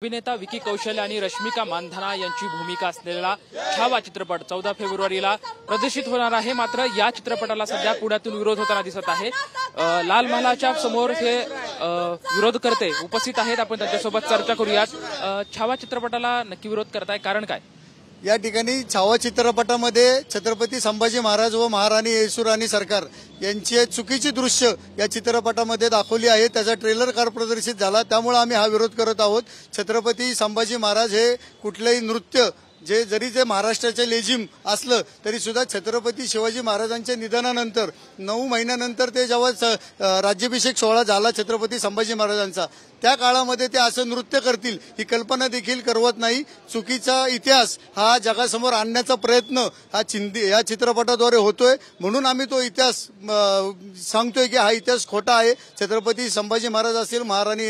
अभिनेता विकी कौशल आणि रश्मिका मंदाना यांची भूमिका असलेला छावा चित्रपट 14 फेब्रुवारीला प्रदर्शित होणार आहे। मात्र या चित्रपटाला सध्या पुण्यातून विरोध होताना दिसत आहे। लाल महालाच्या समोर हे विरोधकर्ते उपस्थित आहेत। आपण त्यांच्यासोबत चर्चा करूयात। छावा चित्रपटाला नक्की विरोध करताय, कारण काय? या ठिकाणी छावा चित्रपटामध्ये छत्रपती संभाजी महाराज व महाराणी येसुराणी सरकार यांची चुकीची दृश्य या चित्रपटामध्ये दाखवली आहे। त्याचा ट्रेलर काल प्रदर्शित झाला, त्यामुळे आम्ही हा विरोध करत आहोत। छत्रपती संभाजी महाराज हे कुठलेही नृत्य जरी महाराष्ट्राचे लेझिम असलं तरी सुद्धा छत्रपती शिवाजी महाराजांच्या निधनानंतर 9 महिन्यानंतर ते जेव्हा राज्याभिषेक सोहळा झाला छत्रपती संभाजी महाराजांचा, त्या काळामध्ये ते असं नृत्य करतील ही कल्पना देखील करवत नाही। चुकीचा इतिहास हा जगासमोर आणण्याचा प्रयत्न या चित्रपटाद्वारे होतोय, म्हणून आम्ही तो इतिहास सांगतोय की हा इतिहास खोटा आहे। छत्रपती संभाजी महाराज असतील, महाराणी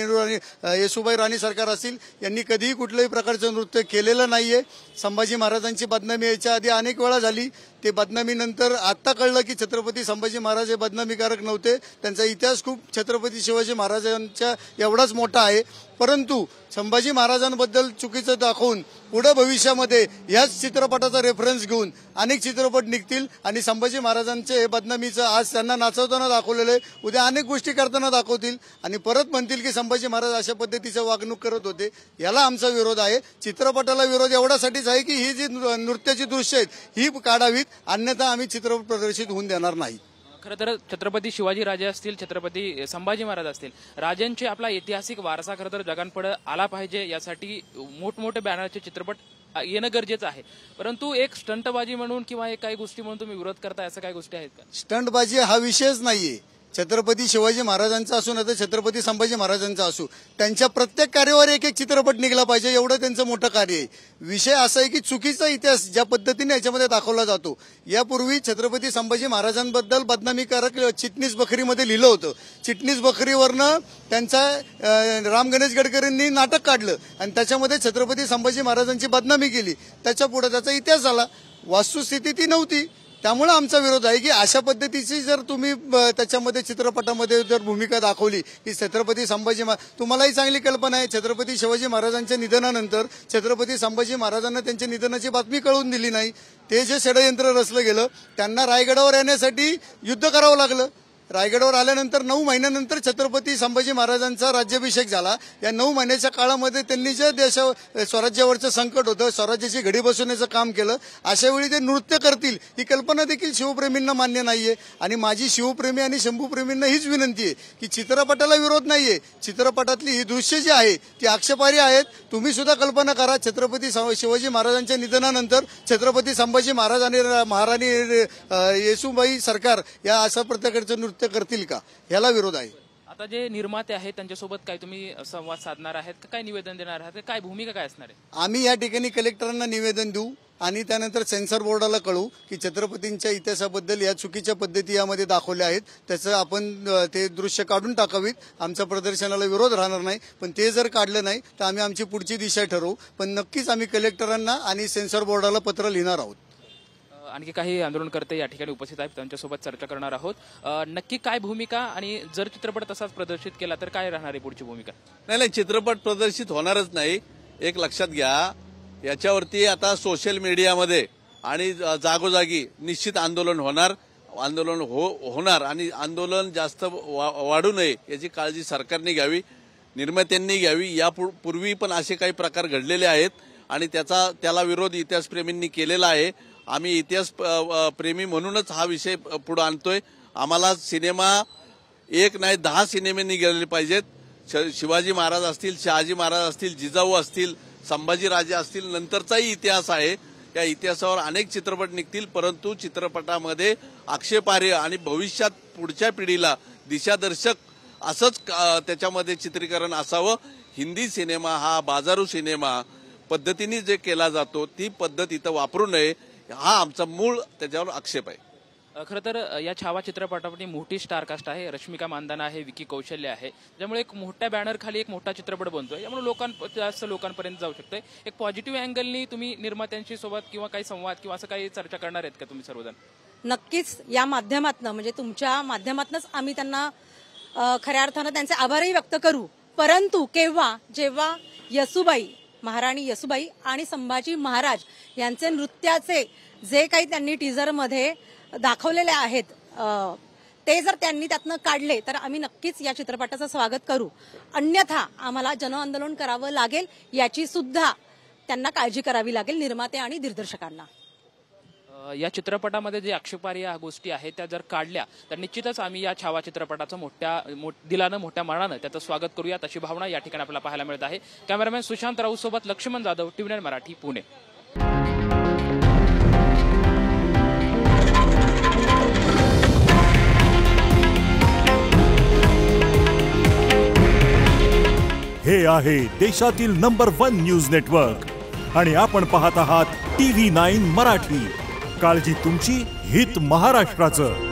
येसुबाई राणी सरकार असतील, यांनी कधीही कुठल्याही प्रकारचं नृत्य केलेलं नाहीये। संभाजी महाराजांची बदनामी याच्या आधी अनेक वेळा झाली, ते बदनामीनंतर आता कळलं की छत्रपती संभाजी महाराज हे बदनामीकारक नव्हते। त्यांचा इतिहास खूप छत्रपती शिवाजी महाराजांच्या एवढाच मोठा आहे, परंतु संभाजी महाराजांबद्दल चुकीचं दाखवून पुढे भविष्यामध्ये याच चित्रपटाचा रेफरन्स घेऊन अनेक चित्रपट निघतील आणि संभाजी महाराजांचे हे बदनामीचं आज त्यांना नाचवताना दाखवलेले, उद्या अनेक गोष्टी करताना दाखवतील आणि परत म्हणतील की संभाजी महाराज अशा पद्धतीचं वागणूक करत होते। याला आमचा विरोध आहे। चित्रपटाला विरोध एवढ्यासाठीच आहे की ही जी नृत्याची दृश्य आहेत ही काढावीत, अन्यथा आम्ही चित्रपट प्रदर्शित होऊन देणार नाही। खरं तर छत्रपती शिवाजी राजे असतील, छत्रपती संभाजी महाराज असतील, राजांचे आपला ऐतिहासिक वारसा खरं तर जगांपुढे आला पाहिजे, यासाठी मोठमोठे बॅनरचे चित्रपट येणं गरजेचं आहे। परंतु एक स्टंटबाजी म्हणून किंवा एक काही गोष्टी म्हणून तुम्ही विरोध करताय, असं काही गोष्टी आहेत का? स्टंटबाजी हा विषयच नाहीये। छत्रपती शिवाजी महाराजांचा असू नाही तर छत्रपती संभाजी महाराजांचा असू, त्यांच्या प्रत्येक कार्यावर एक चित्रपट निघला पाहिजे, एवढं त्यांचं मोठं कार्य आहे। विषय असा आहे की चुकीचा इतिहास ज्या पद्धतीने याच्यामध्ये दाखवला जातो, यापूर्वी छत्रपती संभाजी महाराजांबद्दल बदनामीकारक चिटणीस बखरीमध्ये लिहिलं होतं। चिटणीस बखरीवरनं त्यांचा राम गणेश गडकरींनी नाटक काढलं आणि त्याच्यामध्ये छत्रपती संभाजी महाराजांची बदनामी केली। त्याच्या पुढे त्याचा इतिहास झाला, वस्तुस्थिती ती नव्हती। त्यामुळे आमचा विरोध आहे की अशा पद्धतीची जर तुम्ही त्याच्यामध्ये चित्रपटामध्ये जर भूमिका दाखवली की छत्रपती संभाजी तुम्हालाही चांगली कल्पना आहे, छत्रपती शिवाजी महाराजांच्या निधनानंतर छत्रपती संभाजी महाराजांना त्यांच्या निधनाची बातमी कळवून दिली नाही। ते जे षडयंत्र रचलं गेलं, त्यांना रायगडावर येण्यासाठी युद्ध करावं लागलं। रायगडावर आल्यानंतर 9 महिन्यानंतर छत्रपती संभाजी महाराजांचा राज्याभिषेक झाला। या 9 महिन्याच्या काळामध्ये त्यांनी जे स्वराज्यावरचं संकट होतं, स्वराज्याची घडी बसवण्याचं काम केलं, अशा वेळी ते नृत्य करतील ही कल्पना देखील शिवप्रेमींना मान्य नाहीये। आणि माझी शिवप्रेमी आणि शंभूप्रेमींना हीच विनंती आहे की चित्रपटाला विरोध नाहीये, चित्रपटातली ही दृश्य जी आहे ती आक्षेपार्ह आहेत। तुम्ही सुद्धा कल्पना करा, छत्रपती शिवाजी महाराजांच्या निधनानंतर छत्रपती संभाजी महाराज आणि महाराणी येसुबाई सरकार या अशा प्रकारचं नृत्य करतील का, याला विरोध आहे। आता जे निर्माते आहेत त्यांच्यासोबत काय तुम्ही संवाद साधणार आहेत का, काय निवेदन देणार आहात, काय भूमिका काय असणार आहे? आम्ही या ठिकाणी कलेक्टरांना निवेदन देऊ आणि त्यानंतर सेन्सर बोर्डाला कळवू की छत्रपतींच्या इतिहासाबद्दल या चुकीच्या पद्धती यामध्ये दाखवल्या आहेत, त्याचं आपण ते दृश्य काढून टाकावीत। आमच्या प्रदर्शनाला विरोध राहणार नाही, पण ते जर काढलं नाही तर आम्ही आमची पुढची दिशा ठरवू। पण नक्कीच आम्ही कलेक्टरांना आणि सेन्सर बोर्डाला पत्र लिहिणार आहोत। आणखी काही आंदोलनकर्ते या ठिकाणी उपस्थित आहेत, त्यांच्यासोबत चर्चा करणार आहोत। नक्की काय भूमिका आणि जर चित्रपट तसाच प्रदर्शित केला तर काय राहणार आहे पुढची भूमिका? नाही, चित्रपट प्रदर्शित होणारच नाही, एक लक्षात घ्या। याच्यावरती आता सोशल मीडियामध्ये आणि जागोजागी निश्चित आंदोलन होणार आणि आंदोलन जास्त वाढू नये याची काळजी सरकारने घ्यावी, निर्मात्यांनी घ्यावी। यापूर्वी पण असे काही प्रकार घडलेले आहेत आणि त्याला विरोध इतिहासप्रेमींनी केलेला आहे। आम्ही इतिहास प्रेमी म्हणूनच हा विषय पुढे आणतोय। आम्हाला सिनेमा एक नाही 10 सिनेमे निघाले पाहिजेत। शिवाजी महाराज असतील, शहाजी महाराज असतील, जिजाऊ असतील, संभाजी राजे असतील, नंतरचाही इतिहास आहे। या इतिहासावर अनेक चित्रपट निघतील, परंतु चित्रपटामध्ये आक्षेपार्ह आणि भविष्यात पुढच्या पिढीला दिशादर्शक असंच त्याच्यामध्ये चित्रीकरण असावं। हिंदी सिनेमा हा बाजारू सिनेमा पद्धतीने जे केला जातो ती पद्धत इथं वापरू नये, हा आमचा मूळ त्याच्यावर आक्षेप आहे। खरं तर या छावा चित्रपटामध्ये मोठी स्टारकास्ट आहे, रश्मिका मंदाना आहे, विकी कौशल आहे, त्यामुळे एक मोठ्या बॅनर खाली एक मोठा चित्रपट बनतोय, त्यामुळे जास्त लोकांपर्यंत जाऊ शकतोय। एक पॉझिटिव्ह अँगलनी तुम्ही निर्मात्यांशी सोबत किंवा काही संवाद किंवा असं काही चर्चा करणार आहेत का तुम्ही सर्वजण? नक्कीच या माध्यमातून म्हणजे तुमच्या माध्यमातूनच आम्ही त्यांना खऱ्या अर्थानं त्यांचे आभारही व्यक्त करू परंतु केव्हा, जेव्हा येसूबाई, महाराणी येसूबाई आणि संभाजी महाराज यांचे नृत्याचे जे काही त्यांनी टीजरमध्ये दाखवलेले आहेत ते जर त्यांनी त्यातनं काढले तर आम्ही नक्कीच या चित्रपटाचं स्वागत करू. अन्यथा आम्हाला जनआंदोलन करावं लागेल, याची सुद्धा त्यांना काळजी करावी लागेल, निर्माते आणि दिग्दर्शकांना. या चित्रपटामध्ये जे आक्षेपार्ह गोष्टी आहेत त्या जर काढल्या तर निश्चितच आम्ही या छावा चित्रपटाचं दिलानं मोठ्या मनानं त्याचं स्वागत करूयात अशी भावना या ठिकाणी आपल्याला पाहायला मिळत आहे. कॅमेरामॅन सुशांत राऊत सोबत लक्ष्मण जाधव, TV9 मराठी, पुणे. हे आहे देशातील नंबर 1 न्यूज नेटवर्क आणि आपण पाहत आहात TV9 मराठी. काळजी तुमची, हित महाराष्ट्राचं.